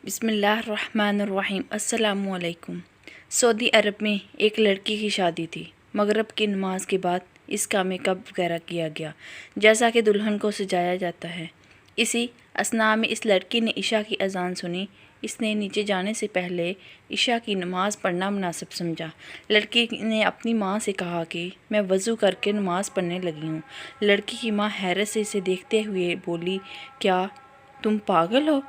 बिस्मिल्लाहिर्रहमानिर्रहीम। अस्सलामु अलैकुम। सऊदी अरब में एक लड़की की शादी थी। मगरिब की नमाज के बाद इसका मेकअप वगैरह किया गया जैसा कि दुल्हन को सजाया जाता है। इसी असना में इस लड़की ने इशा की अजान सुनी। इसने नीचे जाने से पहले इशा की नमाज़ पढ़ना मुनासिब समझा। लड़की ने अपनी माँ से कहा कि मैं वज़ू करके नमाज़ पढ़ने लगी हूँ। लड़की की माँ हैरत से इसे देखते हुए बोली, क्या तुम पागल हो?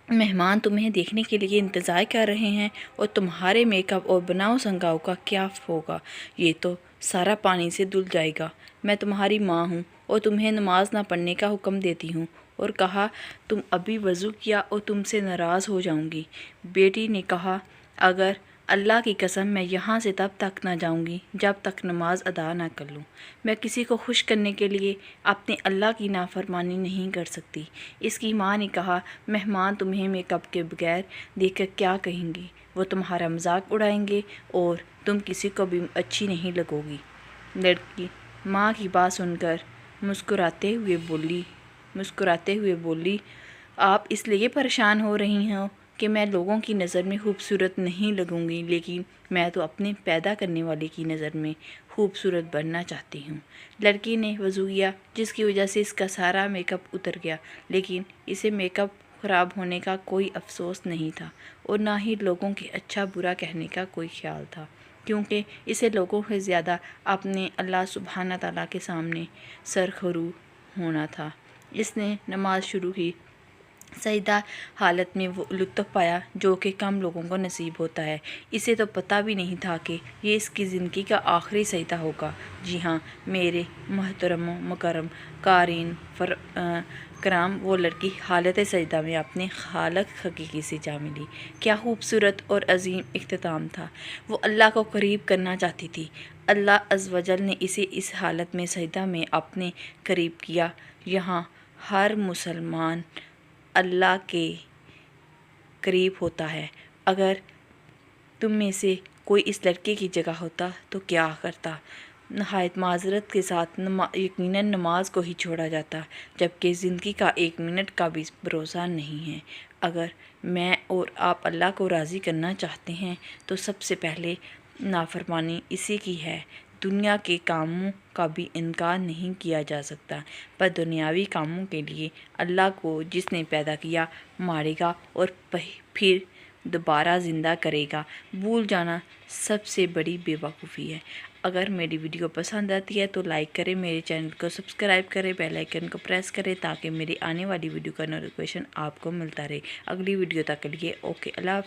मेहमान तुम्हें देखने के लिए इंतज़ार कर रहे हैं और तुम्हारे मेकअप और बनाओ संगाओ का क्या होगा? ये तो सारा पानी से धुल जाएगा। मैं तुम्हारी माँ हूँ और तुम्हें नमाज ना पढ़ने का हुक्म देती हूँ और कहा तुम अभी वज़ू किया और तुमसे नाराज़ हो जाऊँगी। बेटी ने कहा, अगर अल्लाह की कसम मैं यहाँ से तब तक ना जाऊँगी जब तक नमाज अदा ना कर लूँ। मैं किसी को खुश करने के लिए अपने अल्लाह की नाफरमानी नहीं कर सकती। इसकी माँ ने कहा, मेहमान तुम्हें मेकअप के बगैर देखकर क्या कहेंगे? वो तुम्हारा मजाक उड़ाएंगे और तुम किसी को भी अच्छी नहीं लगोगी। लड़की माँ की बात सुनकर मुस्कुराते हुए बोली, आप इसलिए परेशान हो रही हो कि मैं लोगों की नज़र में खूबसूरत नहीं लगूंगी, लेकिन मैं तो अपने पैदा करने वाले की नज़र में खूबसूरत बनना चाहती हूँ। लड़की ने वज़ू किया जिसकी वजह से इसका सारा मेकअप उतर गया, लेकिन इसे मेकअप ख़राब होने का कोई अफसोस नहीं था और ना ही लोगों के अच्छा बुरा कहने का कोई ख्याल था, क्योंकि इसे लोगों से ज़्यादा अपने अल्लाह सुब्हाना ताला के सामने सरखरू होना था। इसने नमाज शुरू की। सजदा हालत में वो लुत्फ़ पाया जो कि कम लोगों को नसीब होता है। इसे तो पता भी नहीं था कि ये इसकी ज़िंदगी का आखिरी सजदा होगा। जी हाँ मेरे मोहतरम मुकर्रम कारीन कराम, वो लड़की हालत सजदा में अपने खालिक हकीकी से जा मिली। क्या खूबसूरत और अजीम इख्तिताम था। वो अल्लाह को करीब करना चाहती थी। अल्लाह अज़्ज़ वजल ने इसे इस हालत में सजदा में अपने करीब किया। यहाँ हर मुसलमान अल्लाह के करीब होता है। अगर तुम में से कोई इस लड़के की जगह होता तो क्या करता? नहायत माजरत के साथ यकीनन नमाज को ही छोड़ा जाता, जबकि ज़िंदगी का एक मिनट का भी भरोसा नहीं है। अगर मैं और आप अल्लाह को राज़ी करना चाहते हैं तो सबसे पहले नाफरमानी इसी की है। दुनिया के कामों का भी इनकार नहीं किया जा सकता, पर दुनियावी कामों के लिए अल्लाह को जिसने पैदा किया मारेगा और फिर दोबारा ज़िंदा करेगा। भूल जाना सबसे बड़ी बेवकूफ़ी है। अगर मेरी वीडियो पसंद आती है तो लाइक करें, मेरे चैनल को सब्सक्राइब करें, बेल आइकन को प्रेस करें ताकि मेरी आने वाली वीडियो का नोटिफिकेशन आपको मिलता रहे। अगली वीडियो तक के लिए ओके, अल्लाह।